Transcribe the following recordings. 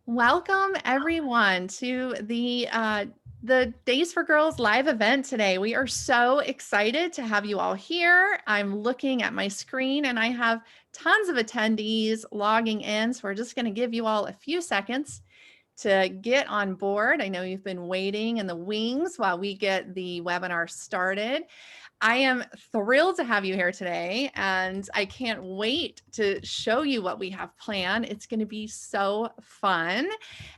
Welcome everyone to the Days for Girls live event today. We are so excited to have you all here. I'm looking at my screen and I have tons of attendees logging in. So we're just going to give you all a few seconds to get on board. I know you've been waiting in the wings while we get the webinar started. I am thrilled to have you here today, and I can't wait to show you what we have planned. It's going to be so fun.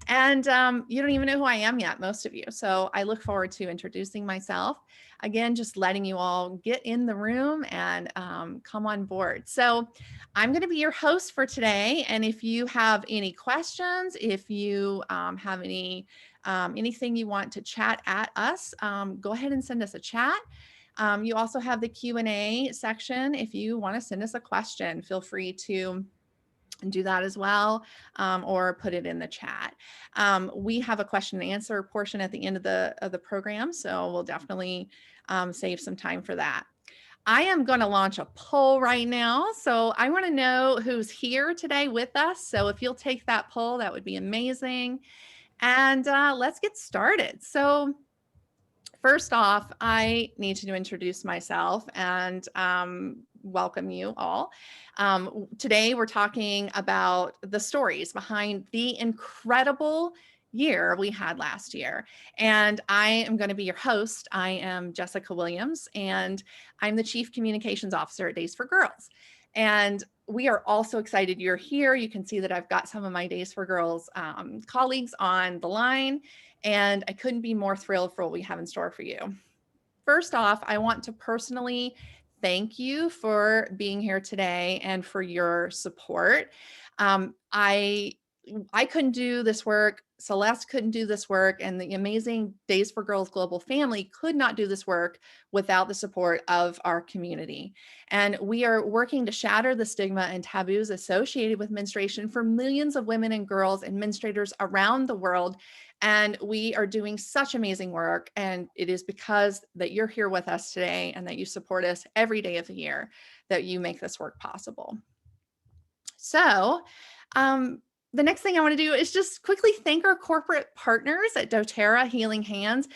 And you don't even know who I am yet, most of you. So I look forward to introducing myself. Again, just letting you all get in the room and come on board. So I'm going to be your host for today. And if you have any questions, if you have anything you want to chat at us, go ahead and send us a chat. You also have the Q&A section. If you want to send us a question, feel free to do that as well, or put it in the chat. We have a question and answer portion at the end of the program, so we'll definitely save some time for that. I am going to launch a poll right now, so I want to know who's here today with us. So if you'll take that poll, that would be amazing. And let's get started. So first off, I need to introduce myself and welcome you all. Today, we're talking about the stories behind the incredible year we had last year. And I am going to be your host. I am Jessica Williams, and I'm the Chief Communications Officer at Days for Girls. And we are also excited you're here. You can see that I've got some of my Days for Girls colleagues on the line, and I couldn't be more thrilled for what we have in store for you. First off, I want to personally thank you for being here today and for your support. I couldn't do this work. Celeste couldn't do this work, and the amazing Days for Girls Global family could not do this work without the support of our community. And we are working to shatter the stigma and taboos associated with menstruation for millions of women and girls and menstruators around the world. And we are doing such amazing work. And it is because that you're here with us today and that you support us every day of the year that you make this work possible. So, the next thing I want to do is just quickly thank our corporate partners at doTERRA Healing Hands.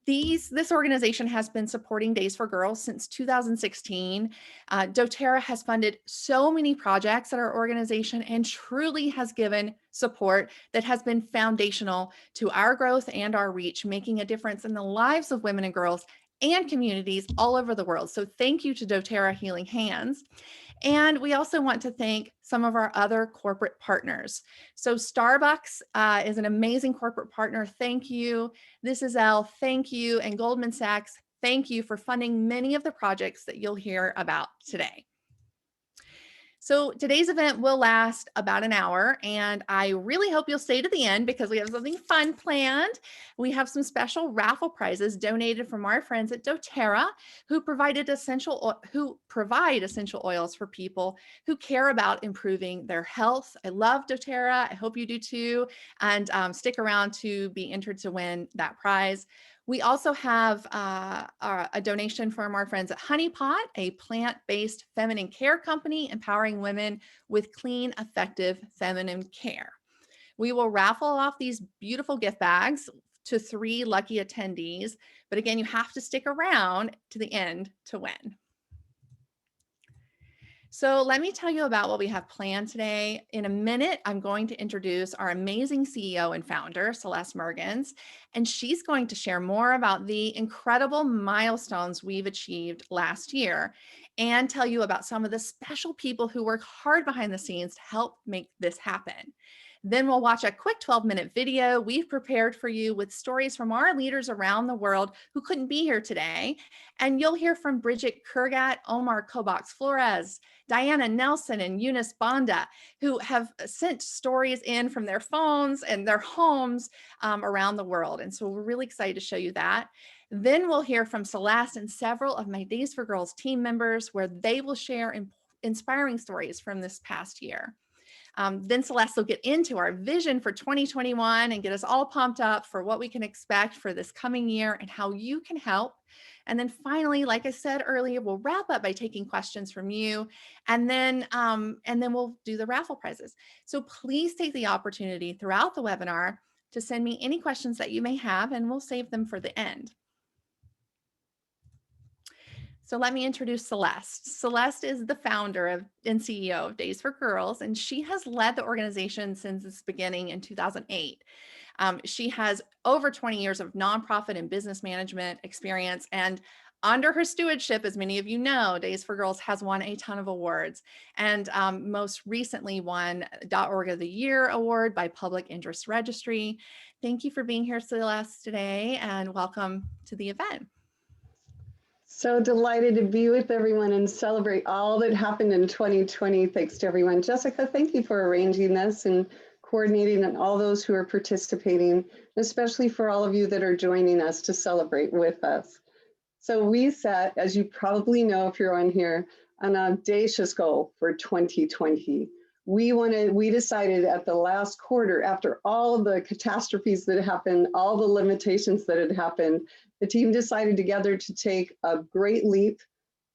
This organization has been supporting Days for Girls since 2016. doTERRA has funded so many projects at our organization and truly has given support that has been foundational to our growth and our reach, making a difference in the lives of women and girls and communities all over the world. So thank you to doTERRA Healing Hands. And we also want to thank some of our other corporate partners. So Starbucks is an amazing corporate partner. Thank you. This is Elle. Thank you. And Goldman Sachs, thank you for funding many of the projects that you'll hear about today. So today's event will last about an hour, and I really hope you'll stay to the end because we have something fun planned. We have some special raffle prizes donated from our friends at doTERRA who provide essential oils for people who care about improving their health. I love doTERRA. I hope you do too, and stick around to be entered to win that prize. We also have a donation from our friends at Honey Pot, a plant-based feminine care company empowering women with clean, effective feminine care. We will raffle off these beautiful gift bags to 3 lucky attendees, but again, you have to stick around to the end to win. So let me tell you about what we have planned today. In a minute, I'm going to introduce our amazing CEO and founder, Celeste Mergens, and she's going to share more about the incredible milestones we've achieved last year and tell you about some of the special people who work hard behind the scenes to help make this happen. Then we'll watch a quick 12-minute video we've prepared for you with stories from our leaders around the world who couldn't be here today. And you'll hear from Bridget Kurgat, Omar Kobox Flores, Diana Nelson, and Eunice Bonda, who have sent stories in from their phones and their homes around the world. And so we're really excited to show you that. Then we'll hear from Celeste and several of my Days for Girls team members where they will share inspiring stories from this past year. Then Celeste will get into our vision for 2021 and get us all pumped up for what we can expect for this coming year and how you can help. And then finally, like I said earlier, we'll wrap up by taking questions from you, and then we'll do the raffle prizes. So please take the opportunity throughout the webinar to send me any questions that you may have, and we'll save them for the end. So let me introduce Celeste. Celeste is the founder and CEO of Days for Girls, and she has led the organization since its beginning in 2008. She has over 20 years of nonprofit and business management experience, and under her stewardship, as many of you know, Days for Girls has won a ton of awards, and most recently won .org of the Year Award by Public Interest Registry. Thank you for being here, Celeste, today, and welcome to the event. So delighted to be with everyone and celebrate all that happened in 2020. Thanks to everyone. Jessica, thank you for arranging this and coordinating, and all those who are participating, especially for all of you that are joining us to celebrate with us. So we set, as you probably know if you're on here, an audacious goal for 2020. We decided at the last quarter, after all of the catastrophes that happened, all the limitations that had happened, the team decided together to take a great leap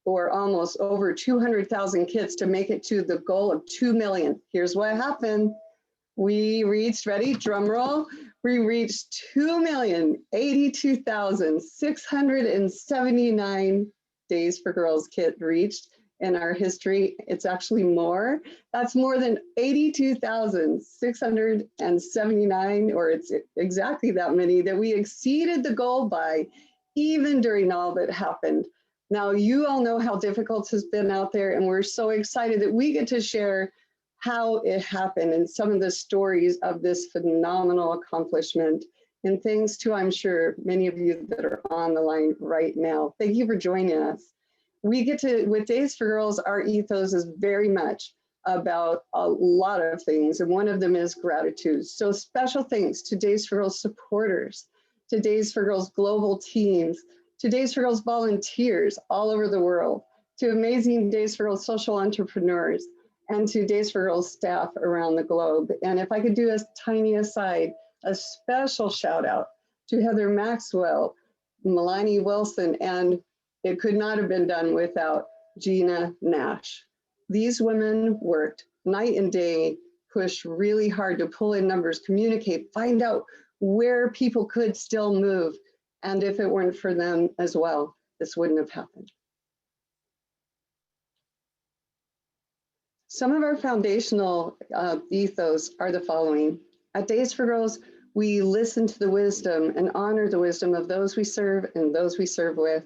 for almost over 200,000 kids to make it to the goal of 2 million. Here's what happened. We reached, ready, drum roll, we reached 2,082,679 Days for Girls kit reached in our history. It's actually more. That's more than 82,679, or it's exactly that many that we exceeded the goal by, even during all that happened. Now, you all know how difficult it's been out there, and we're so excited that we get to share how it happened and some of the stories of this phenomenal accomplishment. And thanks to, I'm sure, many of you that are on the line right now. Thank you for joining us. We get to, with Days for Girls, our ethos is very much about a lot of things, and one of them is gratitude. So special thanks to Days for Girls supporters, to Days for Girls global teams, to Days for Girls volunteers all over the world, to amazing Days for Girls social entrepreneurs, and to Days for Girls staff around the globe. And if I could do a tiny aside, a special shout out to Heather Maxwell, Melanie Wilson, and it could not have been done without Gina Nash. These women worked night and day, pushed really hard to pull in numbers, communicate, find out where people could still move. And if it weren't for them as well, this wouldn't have happened. Some of our foundational ethos are the following. At Days for Girls, we listen to the wisdom and honor the wisdom of those we serve and those we serve with.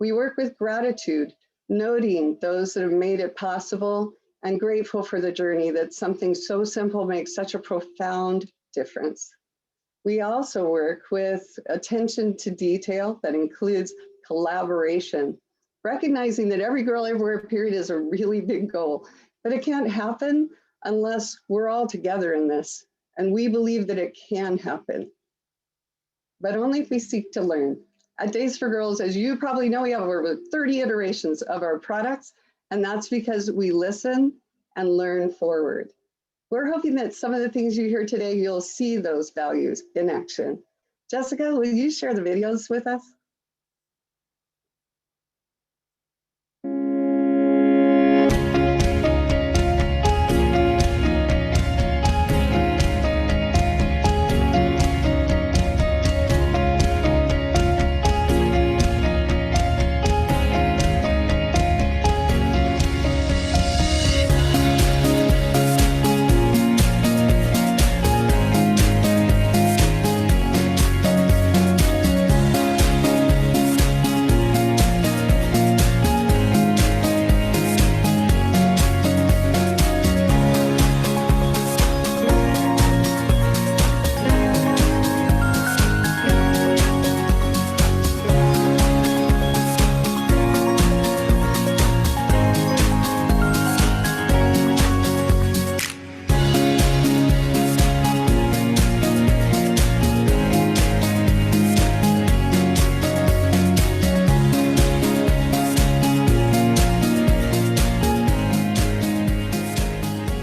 We work with gratitude, noting those that have made it possible, and grateful for the journey that something so simple makes such a profound difference. We also work with attention to detail that includes collaboration, recognizing that every girl everywhere period is a really big goal, but it can't happen unless we're all together in this. And we believe that it can happen, but only if we seek to learn. At Days for Girls, as you probably know, we have over 30 iterations of our products, and that's because we listen and learn forward. We're hoping that some of the things you hear today, you'll see those values in action. Jessica, will you share the videos with us?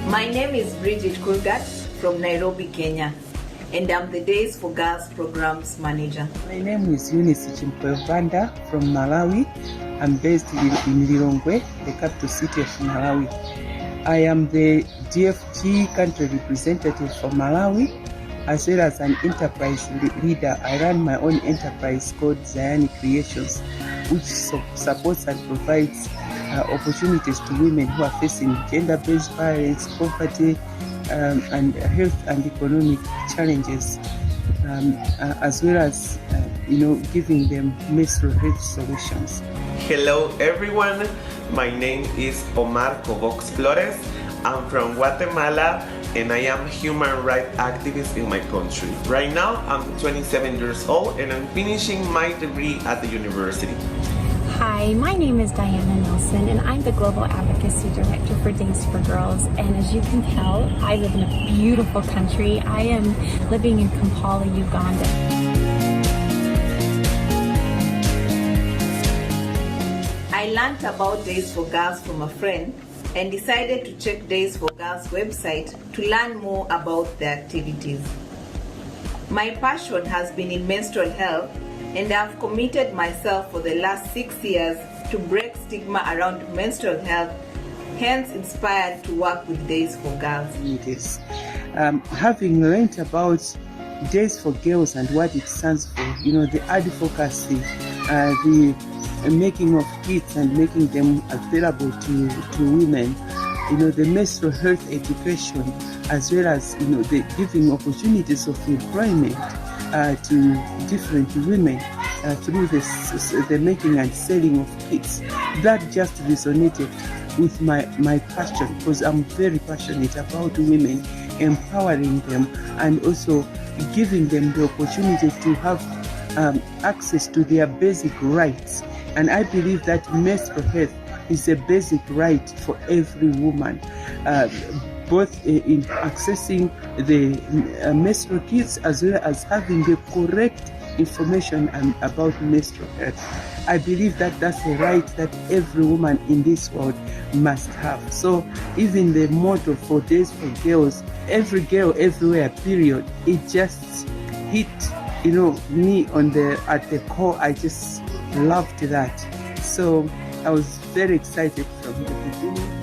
My name is Bridget Kurgat from Nairobi, Kenya, and I'm the Days for Girls Programs Manager. My name is Eunice Chimpwevanda from Malawi. I'm based in Lilongwe, the capital city of Malawi. I am the DFG country representative for Malawi, as well as an enterprise leader. I run my own enterprise called Zion Creations, which supports and provides opportunities to women who are facing gender-based violence, poverty, and health and economic challenges, as well as giving them menstrual health solutions. Hello everyone, my name is Omar Covox Flores. I'm from Guatemala and I am a human rights activist in my country. Right now I'm 27 years old and I'm finishing my degree at the university. Hi, my name is Diana Nelson and I'm the Global Advocacy Director for Days for Girls, and as you can tell, I live in a beautiful country. I am living in Kampala, Uganda. I learned about Days for Girls from a friend and decided to check Days for Girls website to learn more about their activities. My passion has been in menstrual health, and I've committed myself for the last 6 years to break stigma around menstrual health, hence inspired to work with Days for Girls. Yes. Having learned about Days for Girls and what it stands for, the advocacy, the making of kits and making them available to women, the menstrual health education, as well as the giving opportunities of employment to different women through the making and selling of kits. That just resonated with my passion, because I'm very passionate about women, empowering them and also giving them the opportunity to have access to their basic rights. And I believe that menstrual health is a basic right for every woman, both in accessing the menstrual kits as well as having the correct information about menstrual health. I believe that that's a right that every woman in this world must have. So even the motto for Days for Girls, every girl, everywhere, period, it just hit me at the core. I just loved that. So I was very excited from the beginning.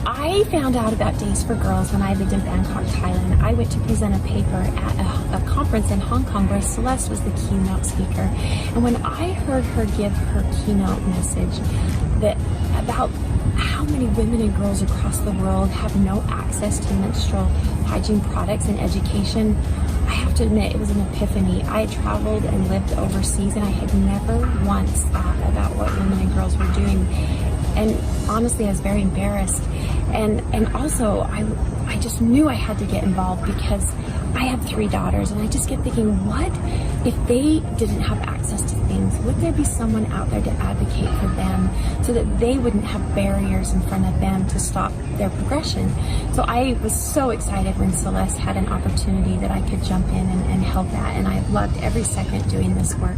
I found out about Days for Girls when I lived in Bangkok, Thailand. I went to present a paper at a conference in Hong Kong where Celeste was the keynote speaker. And when I heard her give her keynote message about how many women and girls across the world have no access to menstrual hygiene products and education, I have to admit, it was an epiphany. I had traveled and lived overseas and I had never once thought about what women and girls were doing. And honestly, I was very embarrassed. And also, I just knew I had to get involved because I have 3 daughters, and I just kept thinking, what if they didn't have access to things? Would there be someone out there to advocate for them so that they wouldn't have barriers in front of them to stop their progression? So I was so excited when Celeste had an opportunity that I could jump in and help that, and I loved every second doing this work.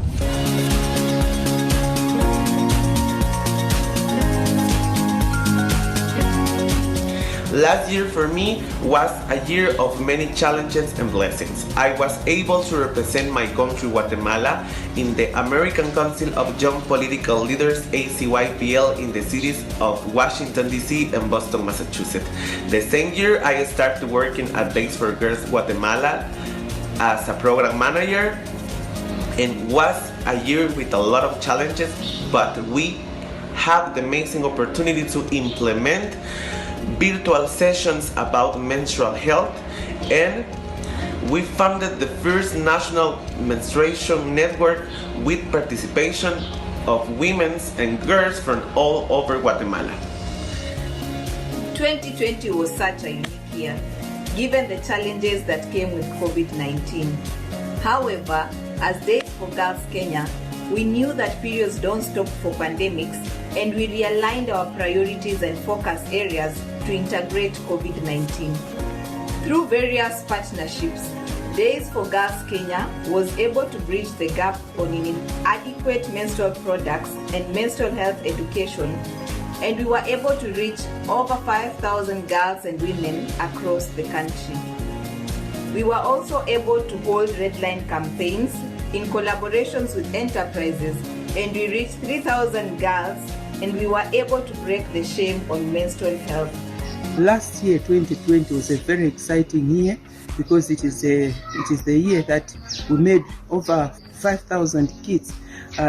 Last year for me was a year of many challenges and blessings. I was able to represent my country, Guatemala, in the American Council of Young Political Leaders, ACYPL, in the cities of Washington, D.C. and Boston, Massachusetts. The same year, I started working at Days for Girls Guatemala as a program manager, and was a year with a lot of challenges, but we have the amazing opportunity to implement virtual sessions about menstrual health, and we founded the first national menstruation network with participation of women and girls from all over Guatemala. 2020 was such a unique year, given the challenges that came with COVID-19. However, as Days for Girls Kenya, we knew that periods don't stop for pandemics, and we realigned our priorities and focus areas to integrate COVID-19. Through various partnerships, Days for Girls Kenya was able to bridge the gap on inadequate menstrual products and menstrual health education, and we were able to reach over 5,000 girls and women across the country. We were also able to hold redline campaigns in collaborations with enterprises, and we reached 3,000 girls, and we were able to break the shame on menstrual health. Last year, 2020, was a very exciting year because it is the year that we made over 5,000 kits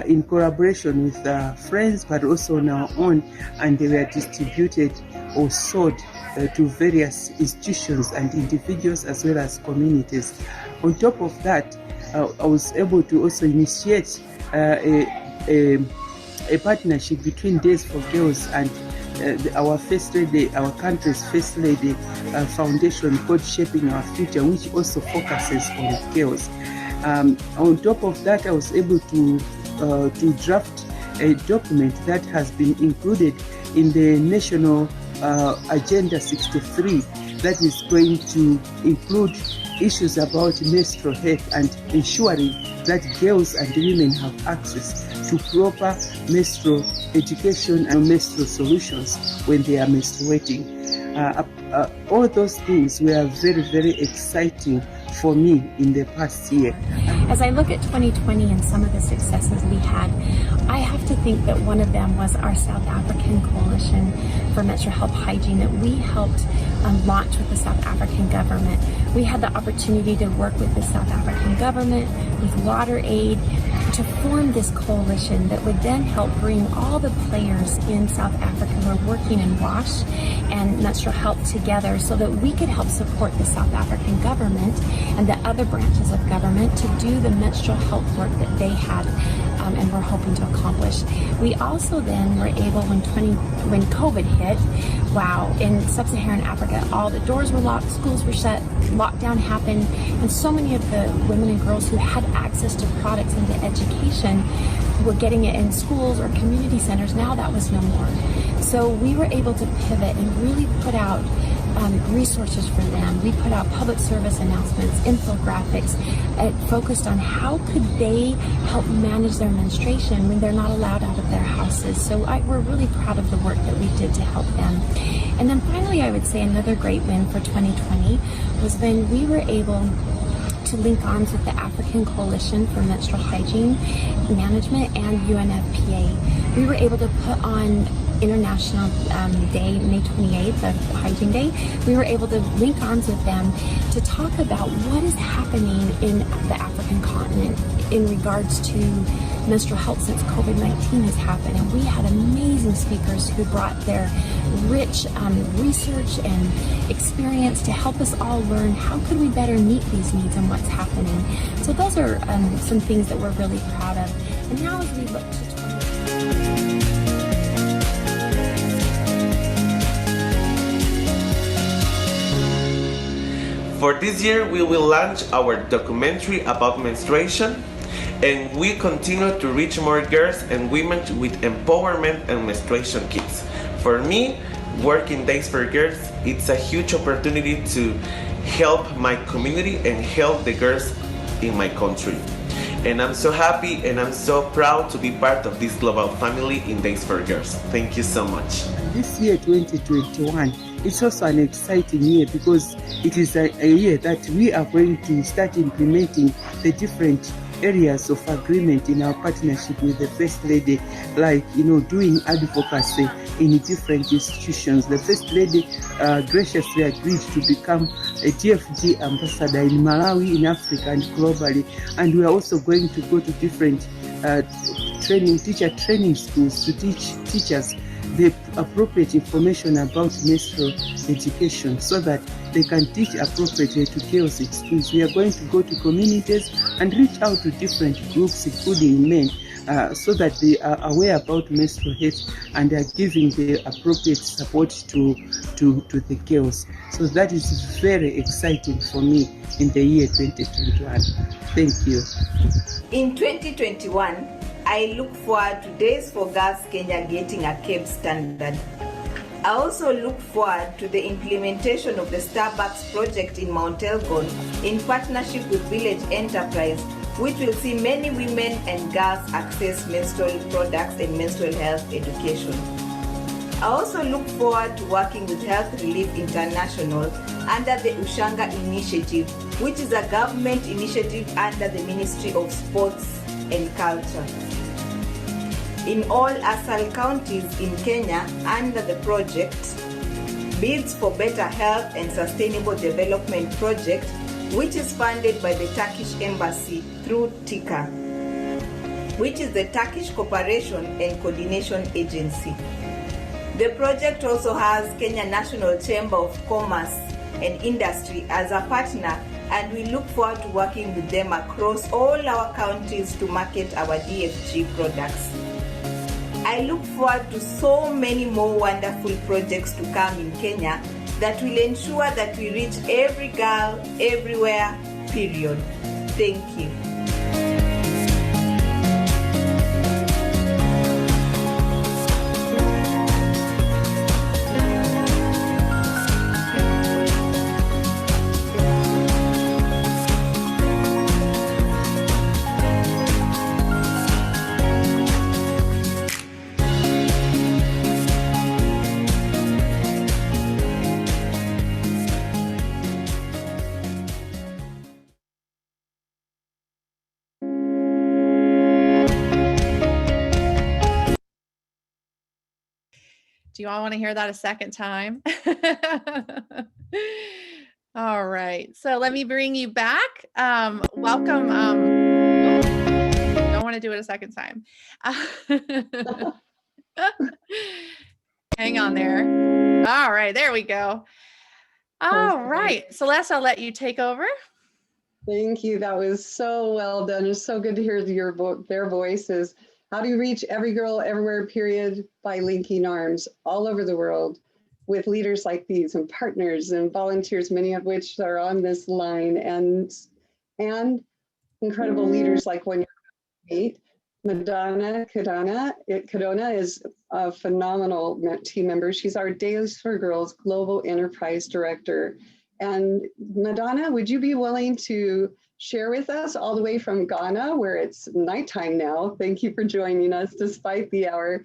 in collaboration with friends, but also on our own, and they were distributed or sold to various institutions and individuals as well as communities. On top of that, I was able to also initiate a partnership between Days for Girls and our First Lady, our country's First Lady foundation called Shaping Our Future, which also focuses on girls. On top of that, I was able to draft a document that has been included in the National Agenda 63 that is going to include issues about menstrual health and ensuring that girls and women have access to proper menstrual education and menstrual solutions when they are menstruating. All those things were very, very exciting for me in the past year. As I look at 2020 and some of the successes we had, I have to think that one of them was our South African Coalition for Menstrual Health Hygiene that we helped launch with the South African government. We had the opportunity to work with the South African government, with WaterAid, to form this coalition that would then help bring all the players in South Africa who are working in WASH and menstrual health together so that we could help support the South African government and the other branches of government to do the menstrual health work that they had and were hoping to accomplish. We also then were able, when COVID hit, in sub-Saharan Africa, all the doors were locked, schools were shut, lockdown happened, and so many of the women and girls who had access to products and to education were getting it in schools or community centers. Now that was no more. So we were able to pivot and really put out resources for them. We put out public service announcements, infographics, focused on how could they help manage their menstruation when they're not allowed out of their houses. So we're really proud of the work that we did to help them. And then finally, I would say another great win for 2020 was when we were able to link arms with the African Coalition for Menstrual Hygiene Management and UNFPA. We were able to put on International Day, May 28th, of Hygiene Day. We were able to link arms with them to talk about what is happening in the African continent in regards to menstrual health since COVID-19 has happened. And we had amazing speakers who brought their rich research and experience to help us all learn how could we better meet these needs and what's happening. So those are some things that we're really proud of. And now as we look to 2020, For this year, we will launch our documentary about menstruation, and we continue to reach more girls and women with empowerment and menstruation kits. For me, working Days for Girls, it's a huge opportunity to help my community and help the girls in my country. And I'm so happy and I'm so proud to be part of this global family in Days for Girls. Thank you so much. This year, 2021, it's also an exciting year because it is a year that we are going to start implementing the different areas of agreement in our partnership with the First Lady, like, doing advocacy in different institutions. The First Lady graciously agreed to become a DFG ambassador in Malawi, in Africa, and globally. And we are also going to go to different teacher training schools to teach teachers the appropriate information about menstrual education so that they can teach appropriately to girls in schools. We are going to go to communities and reach out to different groups, including men, so that they are aware about menstrual health and are giving the appropriate support to the girls. So that is very exciting for me in the year 2021. Thank you. In 2021, I look forward to Days for Girls Kenya getting a CABE standard. I also look forward to the implementation of the Starbucks project in Mount Elgon in partnership with Village Enterprise, which will see many women and girls access menstrual products and menstrual health education. I also look forward to working with Health Relief International under the Ushanga Initiative, which is a government initiative under the Ministry of Sports and Culture. In all ASAL counties in Kenya, under the project, Bids for Better Health and Sustainable Development project, which is funded by the Turkish Embassy through TICA, which is the Turkish Cooperation and Coordination Agency. The project also has Kenya National Chamber of Commerce and Industry as a partner, and we look forward to working with them across all our counties to market our DFG products. I look forward to so many more wonderful projects to come in Kenya that will ensure that we reach every girl, everywhere, period. Thank you. Do you all want to hear that a second time? All right, so let me bring you back. Welcome. Don't want to do it a second time. Hang on there. All right, there we go. All right, Celeste, I'll let you take over. Thank you. That was so well done. It's so good to hear their voices. How do you reach every girl everywhere, period, by linking arms all over the world with leaders like these and partners and volunteers, many of which are on this line, and incredible leaders like one you meet. Madonna Cadona is a phenomenal team member. She's our Days for Girls Global Enterprise Director. And Madonna, would you be willing to share with us all the way from Ghana, where it's nighttime now? Thank you for joining us despite the hour.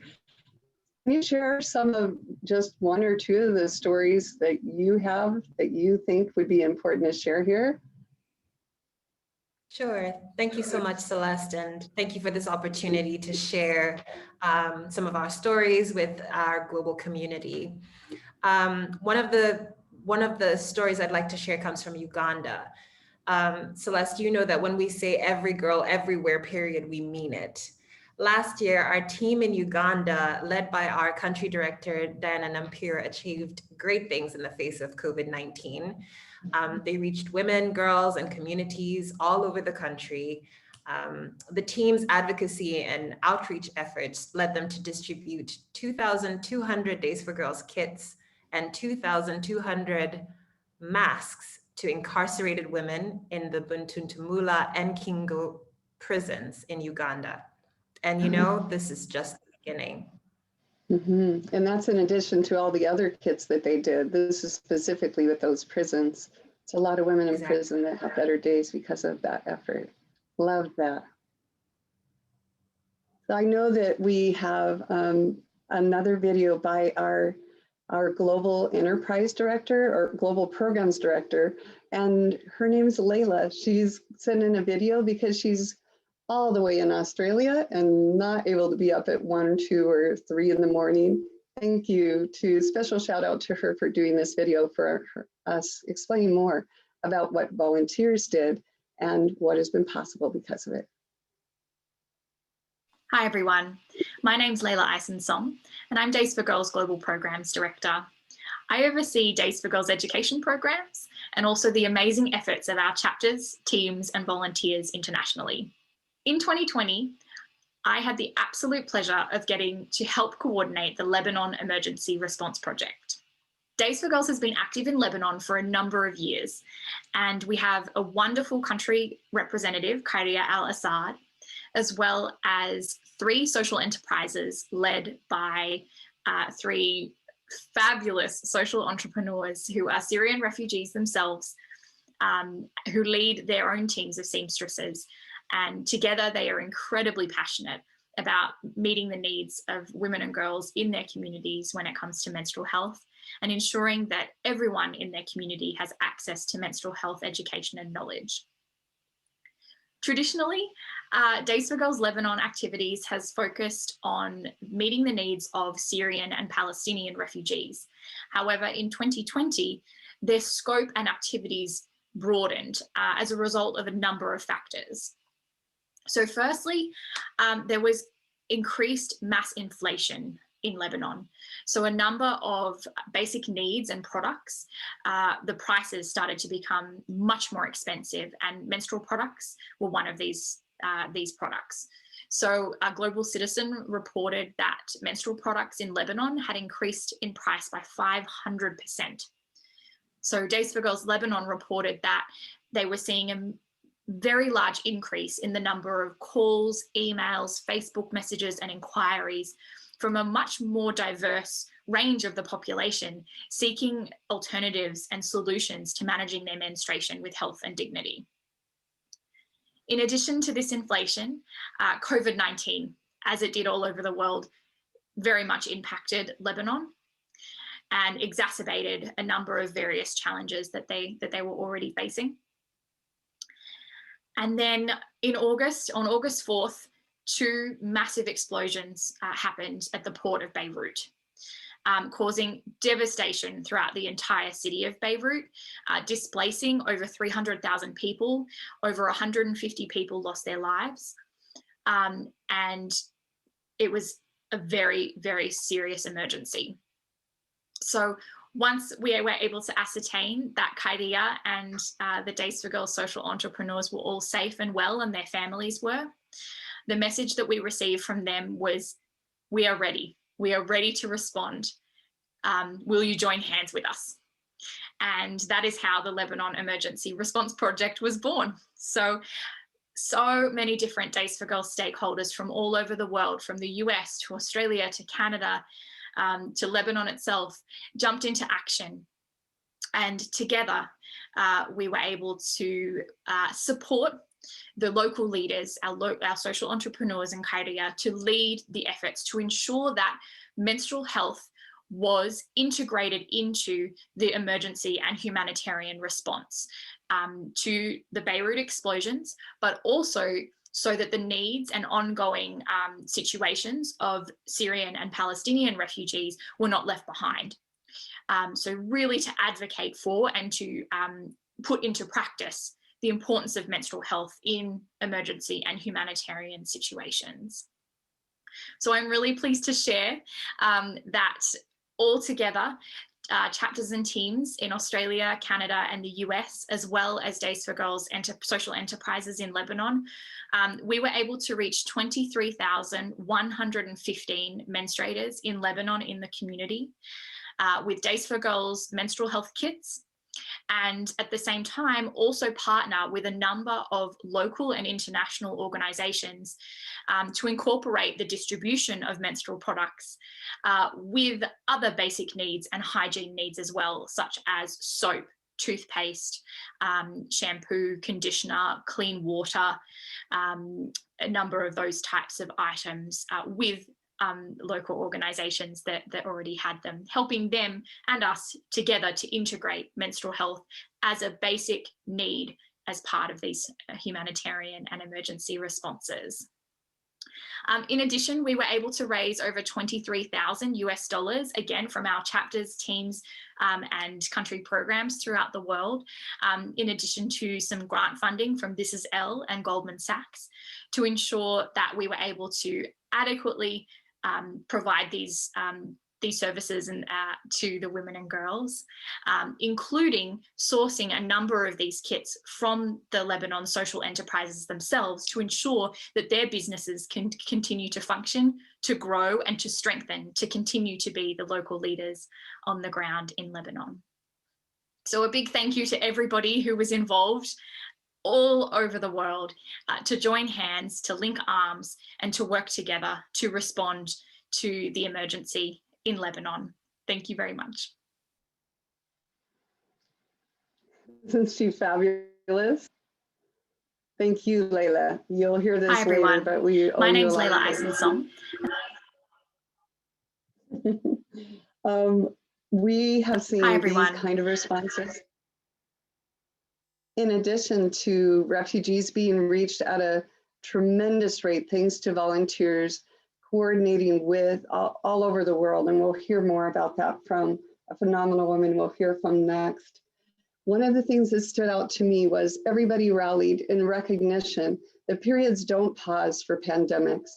Can you share some of just one or two of the stories that you have that you think would be important to share here? Sure. Thank you so much, Celeste, and thank you for this opportunity to share some of our stories with our global community. One of the stories I'd like to share comes from Uganda. Celeste, you know that when we say every girl everywhere, period, we mean it. Last year, our team in Uganda, led by our country director, Diana Nampira, achieved great things in the face of COVID-19. They reached women, girls, and communities all over the country. The team's advocacy and outreach efforts led them to distribute 2,200 Days for Girls kits and 2,200 masks to incarcerated women in the Buntuntumula and Kingo prisons in Uganda. And you know, this is just the beginning. Mm-hmm. And that's in addition to all the other kits that they did. This is specifically with those prisons. It's a lot of women in prison that have better days because of that effort. Love that. So I know that we have another video by our Global Enterprise Director or Global Programs Director, and her name is Layla. She's sending a video because she's all the way in Australia and not able to be up at 1 or 2 or 3 in the morning. Thank you. Special shout out to her for doing this video for us, explaining more about what volunteers did and what has been possible because of it. Hi everyone, my name's Layla Eisen-Song and I'm Days for Girls Global Programs Director. I oversee Days for Girls education programs and also the amazing efforts of our chapters, teams and volunteers internationally. In 2020, I had the absolute pleasure of getting to help coordinate the Lebanon Emergency Response Project. Days for Girls has been active in Lebanon for a number of years, and we have a wonderful country representative, Khairia Al-Assad, as well as 3 social enterprises led by 3 fabulous social entrepreneurs who are Syrian refugees themselves, who lead their own teams of seamstresses. And together they are incredibly passionate about meeting the needs of women and girls in their communities when it comes to menstrual health, and ensuring that everyone in their community has access to menstrual health education and knowledge. Traditionally, Days for Girls Lebanon activities has focused on meeting the needs of Syrian and Palestinian refugees. However, in 2020, their scope and activities broadened as a result of a number of factors. So firstly, there was increased mass inflation in Lebanon. So a number of basic needs and products, the prices started to become much more expensive, and menstrual products were one of these products. So Global Citizen reported that menstrual products in Lebanon had increased in price by 500%. So Days for Girls Lebanon reported that they were seeing a very large increase in the number of calls, emails, Facebook messages, and inquiries from a much more diverse range of the population seeking alternatives and solutions to managing their menstruation with health and dignity. In addition to this inflation, COVID-19, as it did all over the world, very much impacted Lebanon and exacerbated a number of various challenges that they were already facing. And then on August 4th, two massive explosions happened at the port of Beirut, causing devastation throughout the entire city of Beirut, displacing over 300,000 people. Over 150 people lost their lives. And it was a very, very serious emergency. So once we were able to ascertain that Khairia and the Days for Girls social entrepreneurs were all safe and well, and their families were, the message that we received from them was, we are ready. We are ready to respond. Will you join hands with us? And that is how the Lebanon Emergency Response Project was born. So many different Days for Girls stakeholders from all over the world, from the US to Australia to Canada, to Lebanon itself, jumped into action. And together, we were able to support the local leaders, our social entrepreneurs in Khairia, to lead the efforts to ensure that menstrual health was integrated into the emergency and humanitarian response to the Beirut explosions, but also so that the needs and ongoing situations of Syrian and Palestinian refugees were not left behind. So really to advocate for and to put into practice the importance of menstrual health in emergency and humanitarian situations. So I'm really pleased to share that altogether, chapters and teams in Australia, Canada, and the US, as well as Days for Girls social enterprises in Lebanon, we were able to reach 23,115 menstruators in Lebanon in the community with Days for Girls menstrual health kits, and at the same time also partner with a number of local and international organizations to incorporate the distribution of menstrual products with other basic needs and hygiene needs as well, such as soap, toothpaste, shampoo, conditioner, clean water, a number of those types of items with local organizations that already had them, helping them and us together to integrate menstrual health as a basic need as part of these humanitarian and emergency responses. In addition, we were able to raise over $23,000 again from our chapters, teams, and country programs throughout the world, in addition to some grant funding from This Is Elle and Goldman Sachs, to ensure that we were able to adequately provide these services and to the women and girls, including sourcing a number of these kits from the Lebanon social enterprises themselves to ensure that their businesses can continue to function, to grow, and to strengthen, to continue to be the local leaders on the ground in Lebanon. So a big thank you to everybody who was involved all over the world to join hands, to link arms, and to work together to respond to the emergency in Lebanon. Thank you very much. Isn't she fabulous? Thank you, Layla. You'll hear this Hi, later, everyone. but we owe My you a name's lot Layla of thanks. Eisensom. We have Hi, seen these everyone. kind of responses. In addition to refugees being reached at a tremendous rate, thanks to volunteers coordinating with all over the world. And we'll hear more about that from a phenomenal woman we'll hear from next. One of the things that stood out to me was everybody rallied in recognition that periods don't pause for pandemics.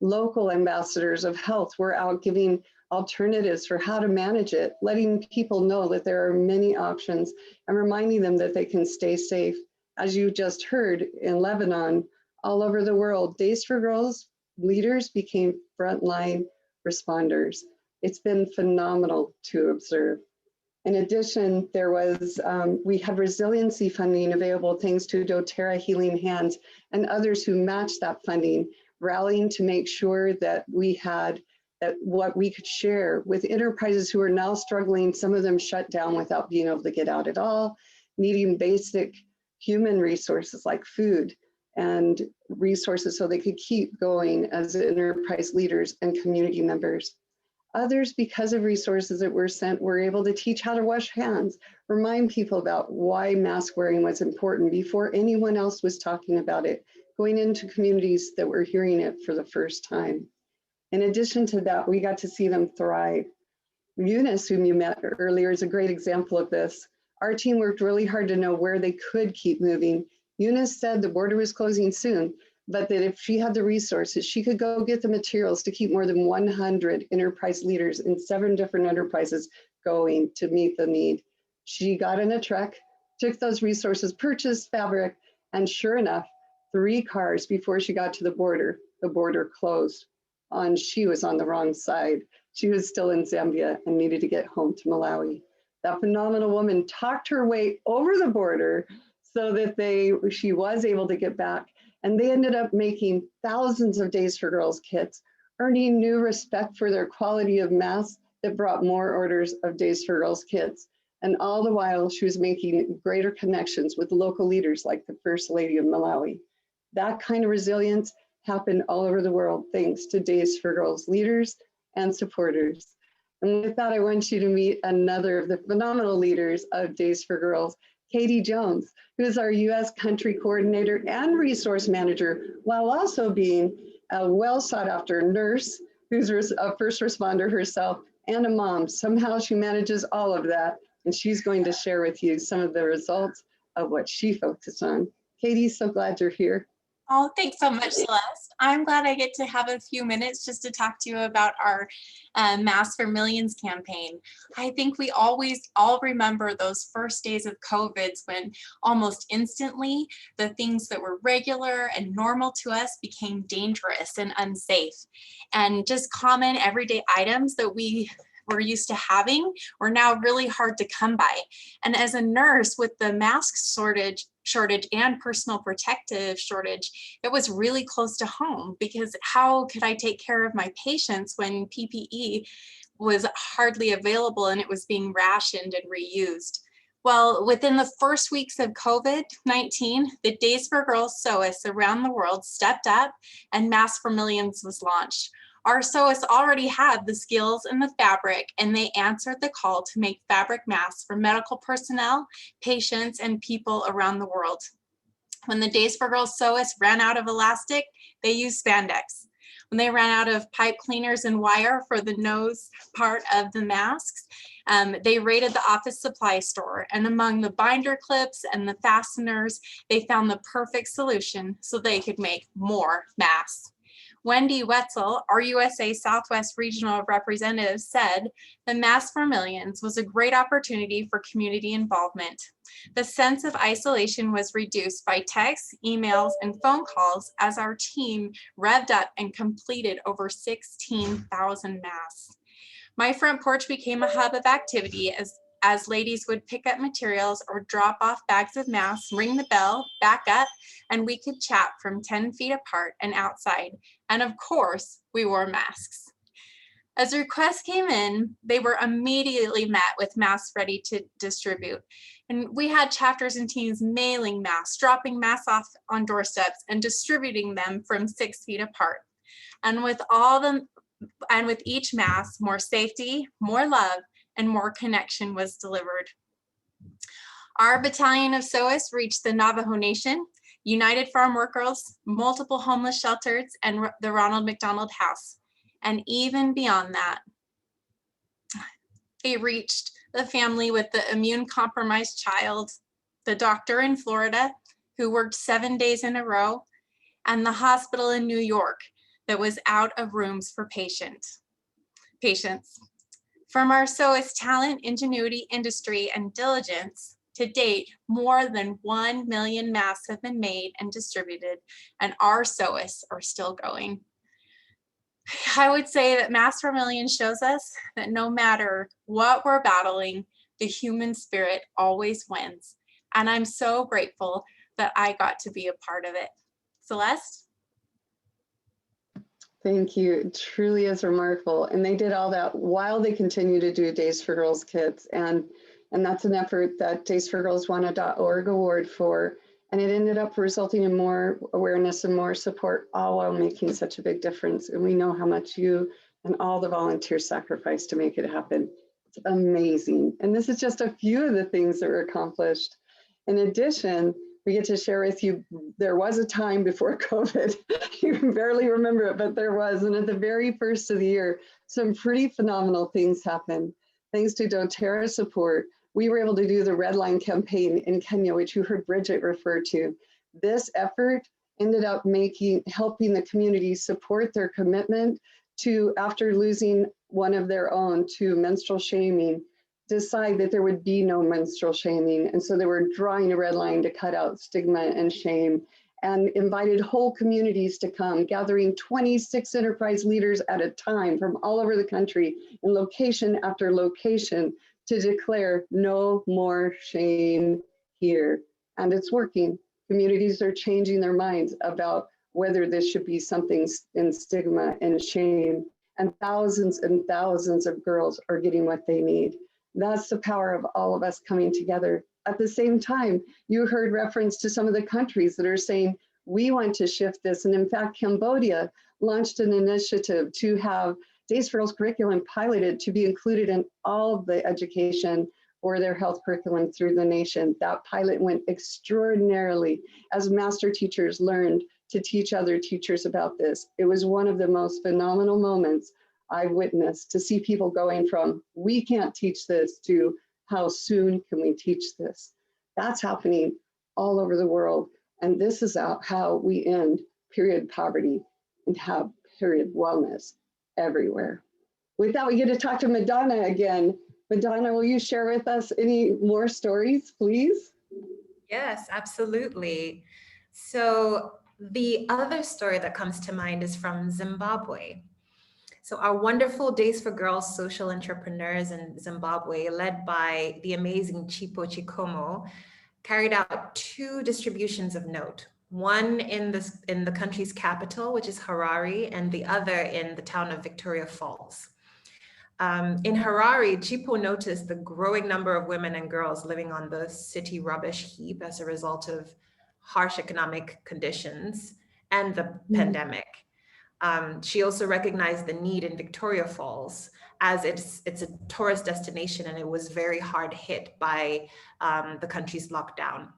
Local ambassadors of health were out giving alternatives for how to manage it, letting people know that there are many options and reminding them that they can stay safe. As you just heard, in Lebanon, all over the world, Days for Girls leaders became frontline responders. It's been phenomenal to observe. In addition, we had resiliency funding available thanks to doTERRA Healing Hands and others who matched that funding, rallying to make sure that we had what we could share with enterprises who are now struggling, some of them shut down without being able to get out at all, needing basic human resources like food and resources so they could keep going as enterprise leaders and community members. Others, because of resources that were sent, were able to teach how to wash hands, remind people about why mask wearing was important before anyone else was talking about it, going into communities that were hearing it for the first time. In addition to that, we got to see them thrive. Eunice, whom you met earlier, is a great example of this. Our team worked really hard to know where they could keep moving. Eunice said the border was closing soon, but that if she had the resources, she could go get the materials to keep more than 100 enterprise leaders in 7 different enterprises going to meet the need. She got in a truck, took those resources, purchased fabric, and sure enough, 3 cars before she got to the border closed. And she was on the wrong side. She was still in Zambia and needed to get home to Malawi. That phenomenal woman talked her way over the border so that she was able to get back. And they ended up making thousands of Days for Girls kits, earning new respect for their quality of masks that brought more orders of Days for Girls kits. And all the while, she was making greater connections with local leaders like the First Lady of Malawi. That kind of resilience happened all over the world thanks to Days for Girls leaders and supporters. And with that, I want you to meet another of the phenomenal leaders of Days for Girls, Katie Jones, who is our U.S. country coordinator and resource manager, while also being a well sought after nurse, who's a first responder herself, and a mom. Somehow she manages all of that, and she's going to share with you some of the results of what she focused on. Katie, so glad you're here. Oh, thanks so much, Celeste. I'm glad I get to have a few minutes just to talk to you about our Mask for Millions campaign. I think we always all remember those first days of COVID when almost instantly the things that were regular and normal to us became dangerous and unsafe. And just common everyday items that we were used to having were now really hard to come by. And as a nurse, with the mask shortage and personal protective shortage, it was really close to home, because how could I take care of my patients when PPE was hardly available and it was being rationed and reused? Well, within the first weeks of COVID-19, the Days for Girls SOAS around the world stepped up and Mask for Millions was launched. Our SOAS already had the skills and the fabric, and they answered the call to make fabric masks for medical personnel, patients, and people around the world. When the Days for Girls SOAS ran out of elastic, they used spandex. When they ran out of pipe cleaners and wire for the nose part of the masks, they raided the office supply store, and among the binder clips and the fasteners, they found the perfect solution so they could make more masks. Wendy Wetzel, our USA Southwest Regional Representative, said the Mask for Millions was a great opportunity for community involvement. The sense of isolation was reduced by texts, emails, and phone calls as our team revved up and completed over 16,000 masks. My front porch became a hub of activity as ladies would pick up materials or drop off bags of masks, ring the bell, back up, and we could chat from 10 feet apart and outside. And of course, we wore masks. As requests came in, they were immediately met with masks ready to distribute. And we had chapters and teams mailing masks, dropping masks off on doorsteps and distributing them from 6 feet apart. And with each mask, more safety, more love, and more connection was delivered. Our battalion of SOAS reached the Navajo Nation, United Farm Workers, multiple homeless shelters, and the Ronald McDonald House. And even beyond that, they reached the family with the immune-compromised child, the doctor in Florida who worked 7 days in a row, and the hospital in New York that was out of rooms for patients. From our SOAS talent, ingenuity, industry, and diligence, to date, more than 1 million masks have been made and distributed, and our SOAS are still going. I would say that Masks for Millions shows us that no matter what we're battling, the human spirit always wins. And I'm so grateful that I got to be a part of it. Celeste? Thank you. It truly is remarkable. And they did all that while they continue to do Days for Girls kits. And that's an effort that daysforgirlswana.org award for. And it ended up resulting in more awareness and more support, all while making such a big difference. And we know how much you and all the volunteers sacrifice to make it happen. It's amazing. And this is just a few of the things that were accomplished. In addition, we get to share with you, there was a time before COVID. You can barely remember it, but there was. And at the very first of the year, some pretty phenomenal things happened. Thanks to doTERRA's support, we were able to do the Red Line campaign in Kenya, which you heard Bridget refer to. This effort ended up helping the community support their commitment to, after losing one of their own to menstrual shaming, decide that there would be no menstrual shaming. And so they were drawing a red line to cut out stigma and shame, and invited whole communities to come, gathering 26 enterprise leaders at a time from all over the country in location after location to declare no more shame here. And it's working. Communities are changing their minds about whether this should be something in stigma and shame. And thousands of girls are getting what they need. That's the power of all of us coming together. At the same time, you heard reference to some of the countries that are saying, we want to shift this. And in fact, Cambodia launched an initiative to have Days for Girls curriculum piloted to be included in all of the education or their health curriculum through the nation. That pilot went extraordinarily as master teachers learned to teach other teachers about this. It was one of the most phenomenal moments I've witnessed, to see people going from, we can't teach this, to how soon can we teach this? That's happening all over the world. And this is how we end period poverty and have period wellness everywhere. With that, we get to talk to Madonna again. Madonna, will you share with us any more stories, please? Yes, absolutely. So the other story that comes to mind is from Zimbabwe. So our wonderful Days for Girls social entrepreneurs in Zimbabwe, led by the amazing Chipo Chikomo, carried out 2 distributions of note. One in the country's capital, which is Harare, and the other in the town of Victoria Falls. In Harare, Chipo noticed the growing number of women and girls living on the city rubbish heap as a result of harsh economic conditions and the pandemic. She also recognized the need in Victoria Falls, as it's a tourist destination and it was very hard hit by the country's lockdown.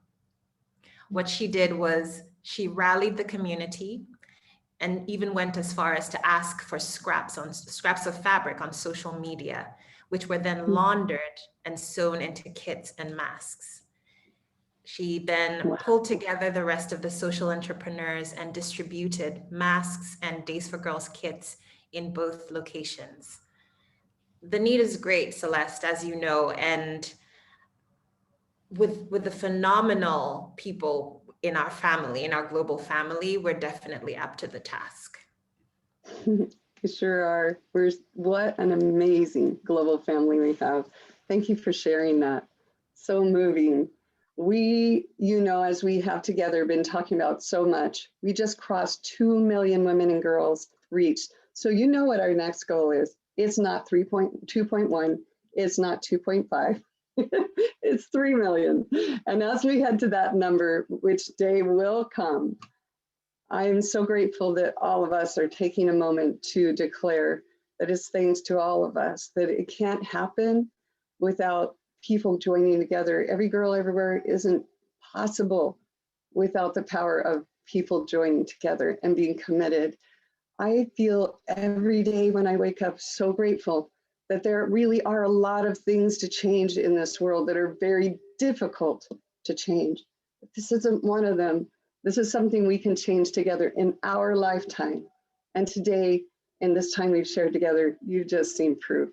What she did was she rallied the community and even went as far as to ask for scraps of fabric on social media, which were then laundered and sewn into kits and masks. She then pulled together the rest of the social entrepreneurs and distributed masks and Days for Girls kits in both locations. The need is great, Celeste, as you know, and with the phenomenal people in our family, in our global family, we're definitely up to the task. You sure are. What an amazing global family we have. Thank you for sharing that. So moving. We, as we have together been talking about so much, we just crossed 2 million women and girls reached. So what our next goal is. It's not 2.1. It's not 2.5. It's 3 million. And as we head to that number, which day will come, I am so grateful that all of us are taking a moment to declare that it's thanks to all of us, that it can't happen without people joining together. Every Girl Everywhere isn't possible without the power of people joining together and being committed. I feel every day when I wake up so grateful that there really are a lot of things to change in this world that are very difficult to change. This isn't one of them. This is something we can change together in our lifetime. And today, in this time we've shared together, you've just seen proof.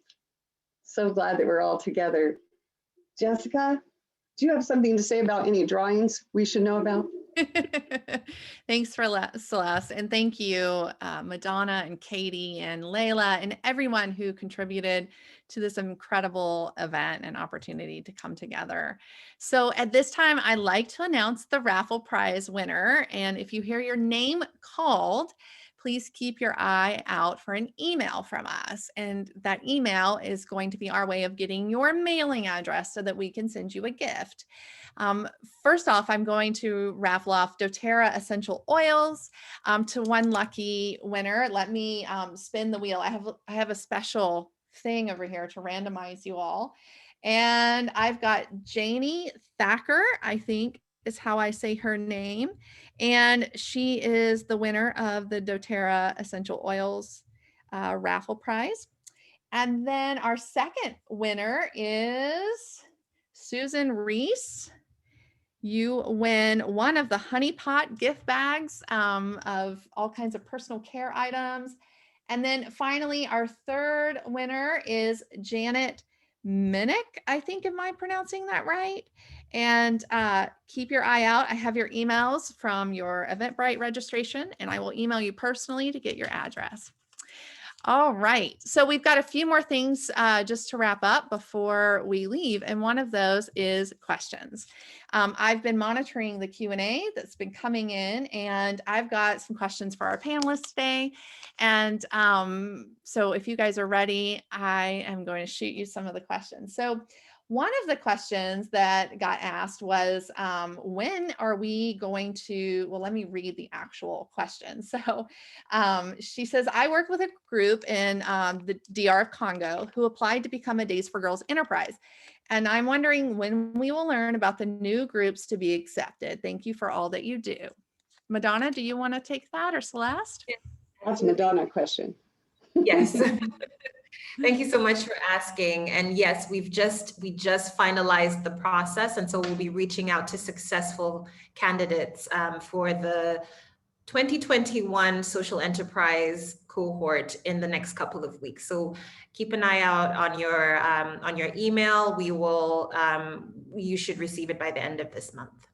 So glad that we're all together. Jessica, do you have something to say about any drawings we should know about? Thanks for Celeste, and thank you, Madonna and Katie and Layla and everyone who contributed to this incredible event and opportunity to come together. So at this time, I'd like to announce the raffle prize winner. And if you hear your name called, please keep your eye out for an email from us. And that email is going to be our way of getting your mailing address so that we can send you a gift. First off, I'm going to raffle off doTERRA essential oils to one lucky winner. Let me spin the wheel. I have a special thing over here to randomize you all. And I've got Janie Thacker, I think is how I say her name. And she is the winner of the doTERRA essential oils raffle prize. And then our second winner is Susan Reese. You win one of the Honey Pot gift bags of all kinds of personal care items. And then finally, our third winner is Janet Minnick. I think, am I pronouncing that right? And keep your eye out. I have your emails from your Eventbrite registration, and I will email you personally to get your address. All right, so we've got a few more things just to wrap up before we leave, and one of those is questions. I've been monitoring the Q&A that's been coming in, and I've got some questions for our panelists today. And so if you guys are ready, I am going to shoot you some of the questions. So one of the questions that got asked was, when are we going to, well, let me read the actual question. So she says, I work with a group in the DR of Congo who applied to become a Days for Girls enterprise. And I'm wondering when we will learn about the new groups to be accepted. Thank you for all that you do. Madonna, do you want to take that, or Celeste? That's a Madonna question. Yes. Thank you so much for asking. And yes, we just finalized the process. And so we'll be reaching out to successful candidates for the 2021 social enterprise cohort in the next couple of weeks. So keep an eye out on your email. We will, you should receive it by the end of this month.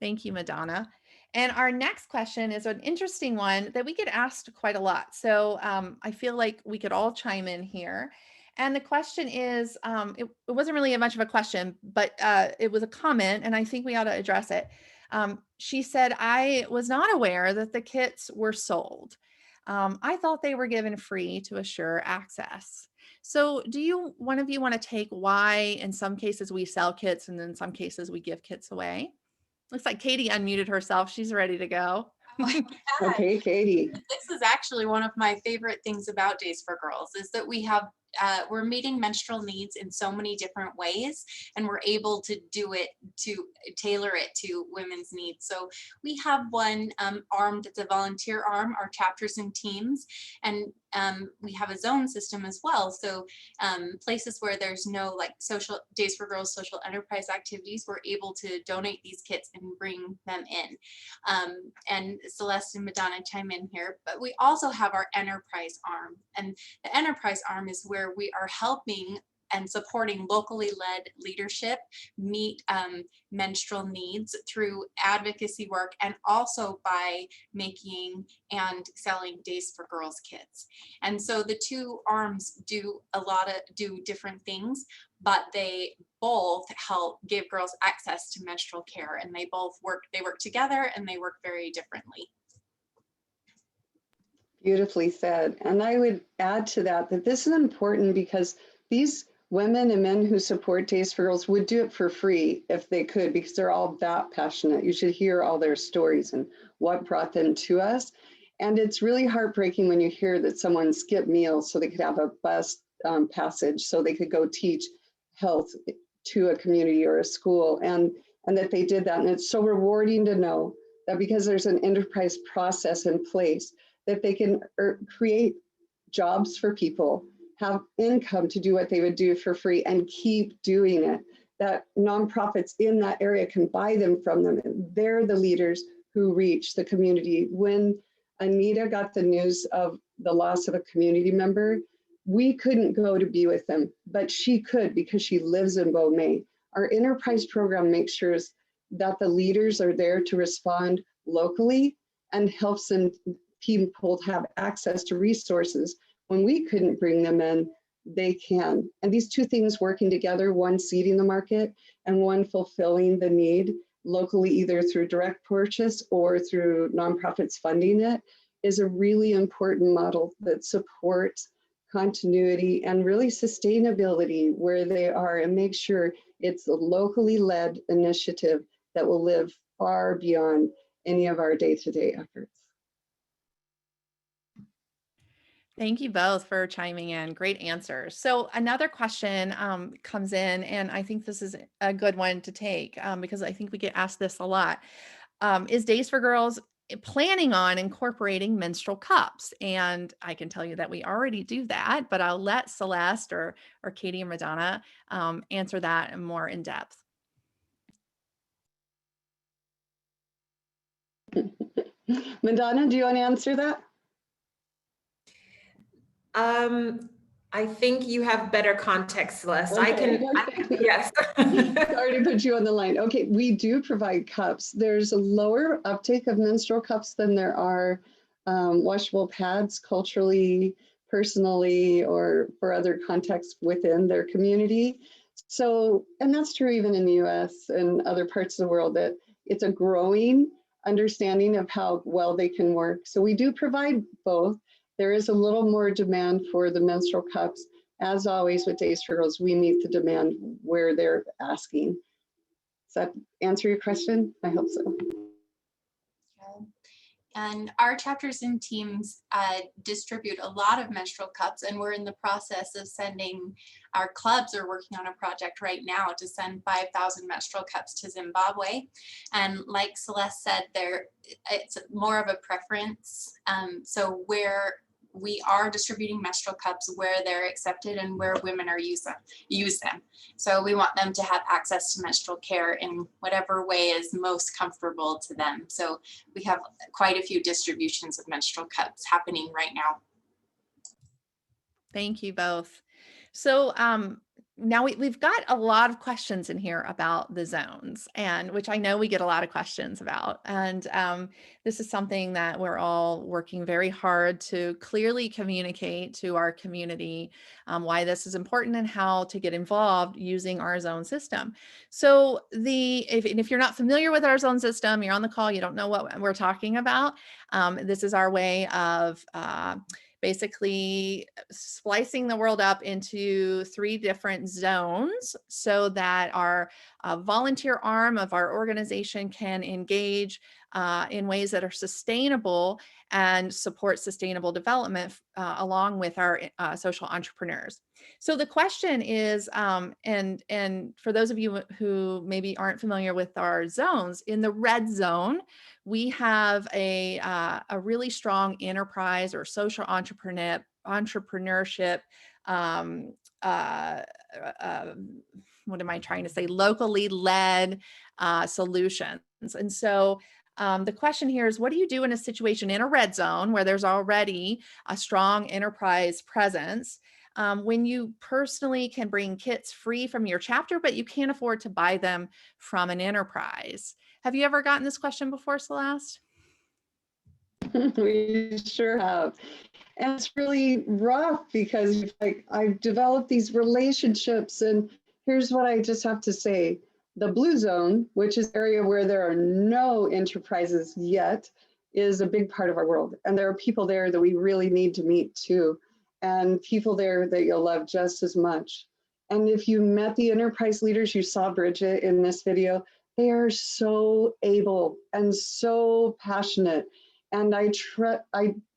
Thank you, Madonna. And our next question is an interesting one that we get asked quite a lot. So I feel like we could all chime in here. And the question is, it wasn't really much of a question, but it was a comment, and I think we ought to address it. She said, I was not aware that the kits were sold. I thought they were given free to assure access. So do one of you want to take why in some cases we sell kits and in some cases we give kits away? Looks like Katie unmuted herself. She's ready to go. Okay, Katie. This is actually one of my favorite things about Days for Girls is that we have we're meeting menstrual needs in so many different ways, and we're able to do it to tailor it to women's needs. So we have one arm that's a volunteer arm, our chapters and teams, and we have a zone system as well. So places where there's no like social Days for Girls social enterprise activities, we're able to donate these kits and bring them in. And Celeste and Madonna chime in here, but we also have our enterprise arm, and the enterprise arm is where we are helping and supporting locally led leadership meet menstrual needs through advocacy work, and also by making and selling Days for Girls kits. And so the two arms do different things, but they both help give girls access to menstrual care, and they work together, and they work very differently. Beautifully said. And I would add to that that this is important because these women and men who support Days for Girls would do it for free if they could, because they're all that passionate. You should hear all their stories and what brought them to us. And it's really heartbreaking when you hear that someone skipped meals so they could have a bus passage so they could go teach health to a community or a school, and that they did that. And it's so rewarding to know that because there's an enterprise process in place, that they can create jobs for people, have income to do what they would do for free, and keep doing it. That nonprofits in that area can buy them from them. They're the leaders who reach the community. When Anita got the news of the loss of a community member, we couldn't go to be with them, but she could because she lives in Bomay. Our enterprise program makes sure that the leaders are there to respond locally and helps them people have access to resources. When we couldn't bring them in, they can. And these two things working together, one seeding the market and one fulfilling the need locally, either through direct purchase or through nonprofits funding it, is a really important model that supports continuity and really sustainability where they are, and make sure it's a locally led initiative that will live far beyond any of our day-to-day efforts. Thank you both for chiming in. Great answers. So another question comes in, and I think this is a good one to take because I think we get asked this a lot. Is Days for Girls planning on incorporating menstrual cups? And I can tell you that we already do that, but I'll let Celeste or Katie and Madonna answer that more in depth. Madonna, do you want to answer that? I think you have better context, Celeste. Okay. Yes. Sorry to put you on the line. Okay, we do provide cups. There's a lower uptake of menstrual cups than there are washable pads culturally, personally, or for other contexts within their community. So, and that's true even in the US and other parts of the world, that it's a growing understanding of how well they can work. So we do provide both. There is a little more demand for the menstrual cups. As always with Days for Girls, we meet the demand where they're asking. Does that answer your question? I hope so. And our chapters and teams distribute a lot of menstrual cups, and we're in the process of sending, our clubs are working on a project right now to send 5,000 menstrual cups to Zimbabwe. And like Celeste said, it's more of a preference. So where we are distributing menstrual cups where they're accepted and where women are use them. So we want them to have access to menstrual care in whatever way is most comfortable to them. So we have quite a few distributions of menstrual cups happening right now. Thank you both. So now we've got a lot of questions in here about the zones, and which I know we get a lot of questions about. And this is something that we're all working very hard to clearly communicate to our community why this is important and how to get involved using our zone system. So if you're not familiar with our zone system, you're on the call, you don't know what we're talking about. This is our way of basically splicing the world up into 3 different zones so that our volunteer arm of our organization can engage in ways that are sustainable and support sustainable development along with our social entrepreneurs. So the question is, and for those of you who maybe aren't familiar with our zones, in the red zone, we have a really strong enterprise or social entrepreneurship what am I trying to say? Locally led solutions. And so the question here is, what do you do in a situation in a red zone where there's already a strong enterprise presence when you personally can bring kits free from your chapter, but you can't afford to buy them from an enterprise? Have you ever gotten this question before, Celeste? We sure have. And it's really rough because I've developed these relationships, and here's what I just have to say. The blue zone, which is an area where there are no enterprises yet, is a big part of our world. And there are people there that we really need to meet too, and people there that you'll love just as much. And if you met the enterprise leaders, you saw Bridget in this video, they are so able and so passionate. And I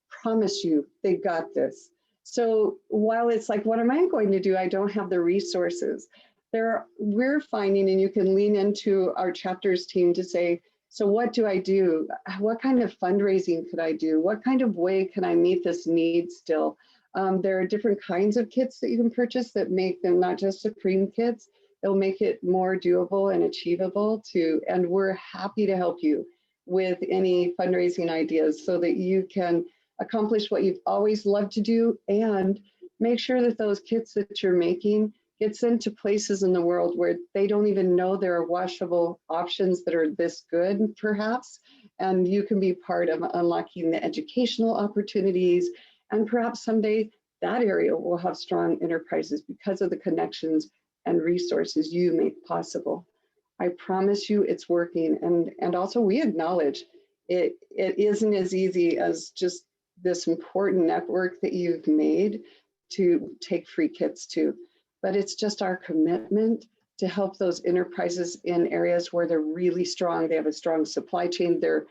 promise you, they got this. So while it's like, what am I going to do? I don't have the resources. We're finding, and you can lean into our chapters team to say, so what do I do? What kind of fundraising could I do? What kind of way can I meet this need still? There are different kinds of kits that you can purchase that make them not just Supreme kits. They'll make it more doable and achievable and we're happy to help you with any fundraising ideas so that you can accomplish what you've always loved to do and make sure that those kits that you're making get sent to places in the world where they don't even know there are washable options that are this good, perhaps, and you can be part of unlocking the educational opportunities, and perhaps someday that area will have strong enterprises because of the connections and resources you make possible. I promise you it's working, and also we acknowledge it isn't as easy as just this important network that you've made to take free kits to. But it's just our commitment to help those enterprises in areas where they're really strong. They have a strong supply chain. They're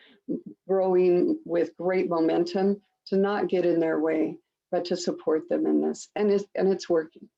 growing with great momentum, to not get in their way, but to support them in this. And it's working.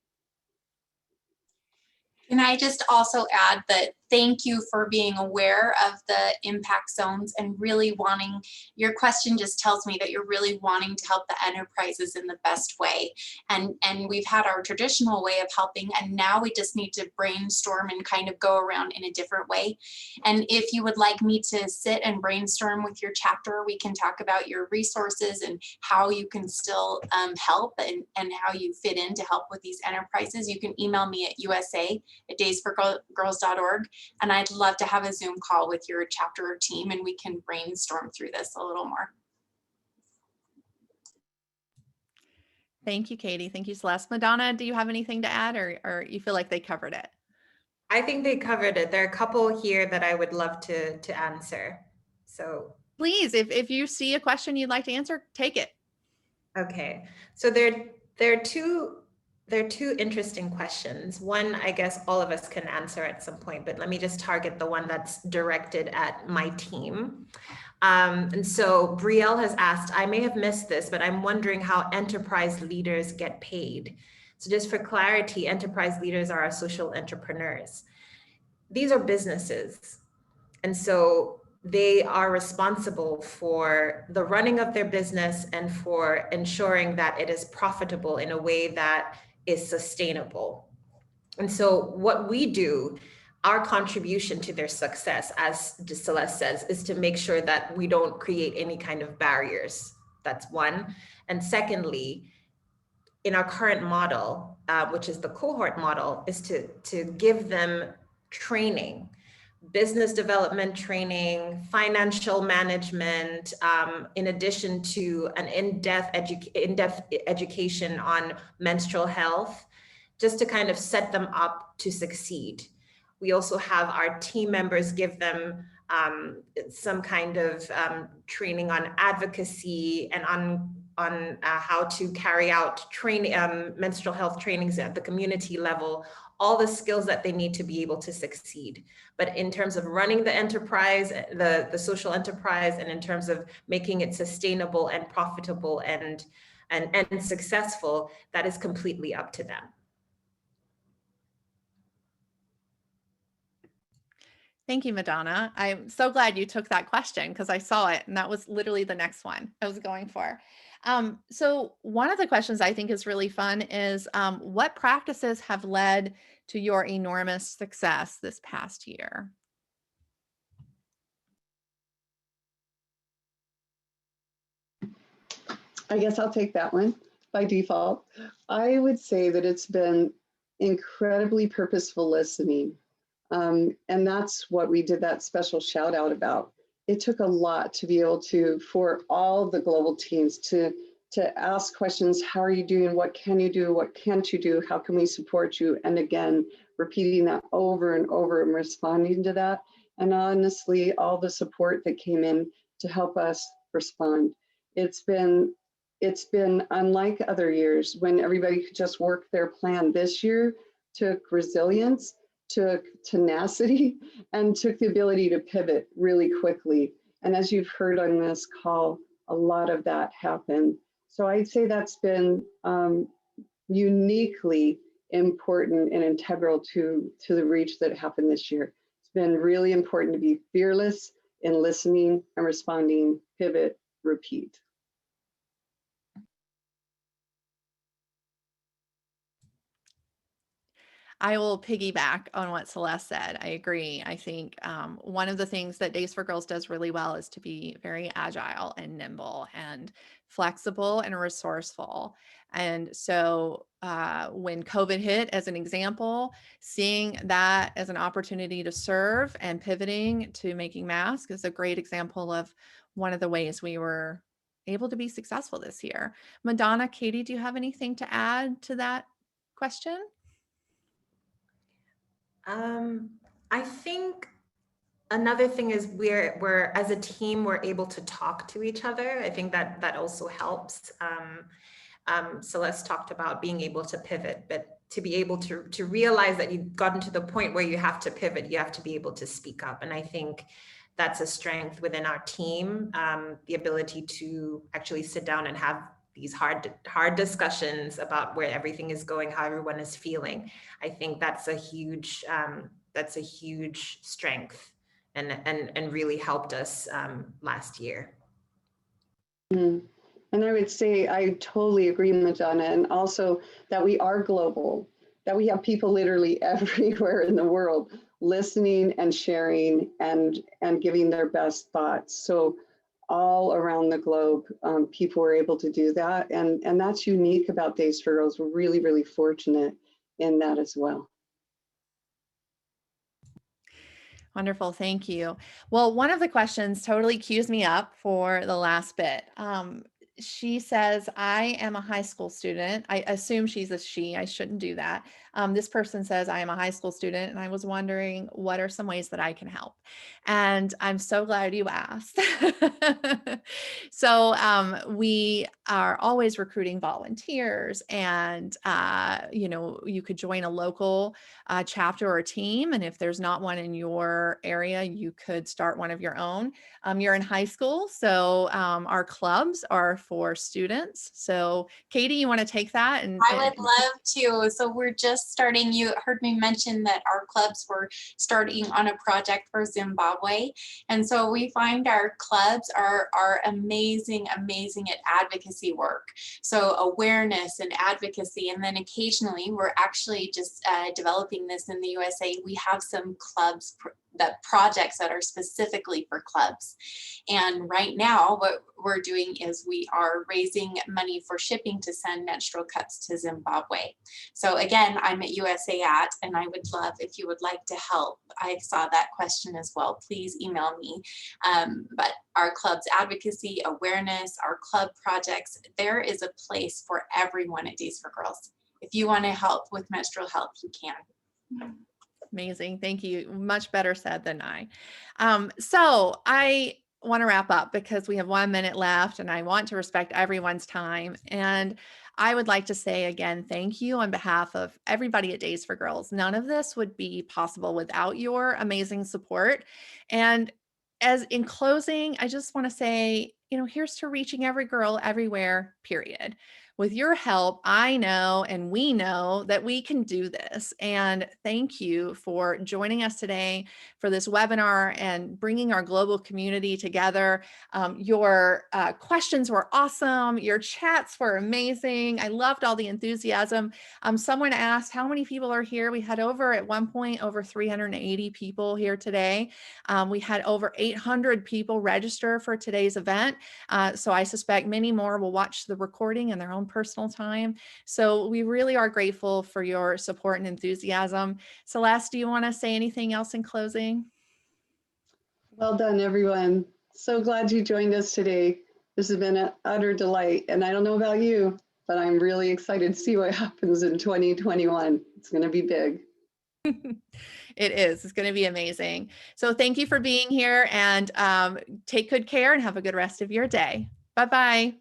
Can I just also add that thank you for being aware of the impact zones and really wanting, your question just tells me that you're really wanting to help the enterprises in the best way. And we've had our traditional way of helping, and now we just need to brainstorm and kind of go around in a different way. And if you would like me to sit and brainstorm with your chapter, we can talk about your resources and how you can still help and how you fit in to help with these enterprises. You can email me at usa@daysforgirls.org. And I'd love to have a Zoom call with your chapter or team and we can brainstorm through this a little more. Thank you, Katie. Thank you, Celeste. Madonna, do you have anything to add, or you feel like they covered it? I think they covered it. There are a couple here that I would love to answer. So please, if you see a question you'd like to answer, take it. Okay, so there are two interesting questions. One, I guess all of us can answer at some point, but let me just target the one that's directed at my team. And so Brielle has asked, I may have missed this, but I'm wondering how enterprise leaders get paid. So just for clarity, enterprise leaders are our social entrepreneurs. These are businesses. And so they are responsible for the running of their business and for ensuring that it is profitable in a way that is sustainable. And so what we do, our contribution to their success, as Celeste says, is to make sure that we don't create any kind of barriers. That's one. And secondly, in our current model, which is the cohort model, is to give them training, business development training, financial management, in addition to an in-depth education on menstrual health, just to kind of set them up to succeed. We also have our team members give them some kind of training on advocacy and on how to carry out training, menstrual health trainings at the community level, all the skills that they need to be able to succeed. But in terms of running the enterprise, the social enterprise, and in terms of making it sustainable and profitable and successful, that is completely up to them. Thank you, Madonna. I'm so glad you took that question because I saw it and that was literally the next one I was going for. So one of the questions I think is really fun is what practices have led to your enormous success this past year? I guess I'll take that one by default. I would say that it's been incredibly purposeful listening. And that's what we did that special shout out about. It took a lot to be able for all the global teams to ask questions. How are you doing? What can you do? What can't you do? How can we support you? And again, repeating that over and over and responding to that. And honestly, all the support that came in to help us respond. It's been unlike other years when everybody could just work their plan. This year took resilience, took tenacity, and took the ability to pivot really quickly. And as you've heard on this call, a lot of that happened. So I'd say that's been uniquely important and integral to the reach that happened this year. It's been really important to be fearless in listening and responding, pivot, repeat. I will piggyback on what Celeste said. I agree. I think one of the things that Days for Girls does really well is to be very agile and nimble and flexible and resourceful. And so when COVID hit, as an example, seeing that as an opportunity to serve and pivoting to making masks is a great example of one of the ways we were able to be successful this year. Madonna, Katie, do you have anything to add to that question? I think another thing is we're as a team, we're able to talk to each other. I think that also helps. Celeste talked about being able to pivot, but to be able to realize that you've gotten to the point where you have to pivot, you have to be able to speak up. And I think that's a strength within our team, the ability to actually sit down and have these hard discussions about where everything is going, how everyone is feeling. I think that's a huge strength and really helped us last year. Mm. And I would say I totally agree, Madonna, and also that we are global, that we have people literally everywhere in the world listening and sharing and giving their best thoughts. So all around the globe, people were able to do that. And that's unique about Days for Girls. We're really, really fortunate in that as well. Wonderful. Thank you. Well, one of the questions totally cues me up for the last bit. She says, I am a high school student. I assume she's a she. I shouldn't do that. This person says, I am a high school student, and I was wondering what are some ways that I can help? And I'm so glad you asked. So we are always recruiting volunteers, and you could join a local chapter or team. And if there's not one in your area, you could start one of your own. You're in high school, so our clubs are for students. So Katie, you want to take that? I would love to. So we're just starting, you heard me mention that our clubs were starting on a project for Zimbabwe. And so we find our clubs are amazing at advocacy work. So awareness and advocacy. And then occasionally we're actually just developing this in the USA. We have some clubs, projects that are specifically for clubs. And right now what we're doing is we are raising money for shipping to send menstrual cups to Zimbabwe. So again, I'm at USAT, and I would love if you would like to help. I saw that question as well. Please email me. But our club's advocacy, awareness, our club projects, there is a place for everyone at Days for Girls. If you want to help with menstrual health, you can. Amazing. Thank you. Much better said than I. So I want to wrap up because we have 1 minute left and I want to respect everyone's time. And I would like to say again, thank you on behalf of everybody at Days for Girls. None of this would be possible without your amazing support. And as in closing, I just want to say, here's to reaching every girl everywhere, period. With your help, I know and we know that we can do this. And thank you for joining us today for this webinar and bringing our global community together. Your questions were awesome. Your chats were amazing. I loved all the enthusiasm. Someone asked how many people are here. We had at one point, over 380 people here today. We had over 800 people register for today's event. So I suspect many more will watch the recording in their own personal time. So we really are grateful for your support and enthusiasm. Celeste, do you want to say anything else in closing? Well done, everyone. So glad you joined us today. This has been an utter delight. And I don't know about you, but I'm really excited to see what happens in 2021. It's going to be big. It is. It's going to be amazing. So thank you for being here, and take good care and have a good rest of your day. Bye-bye.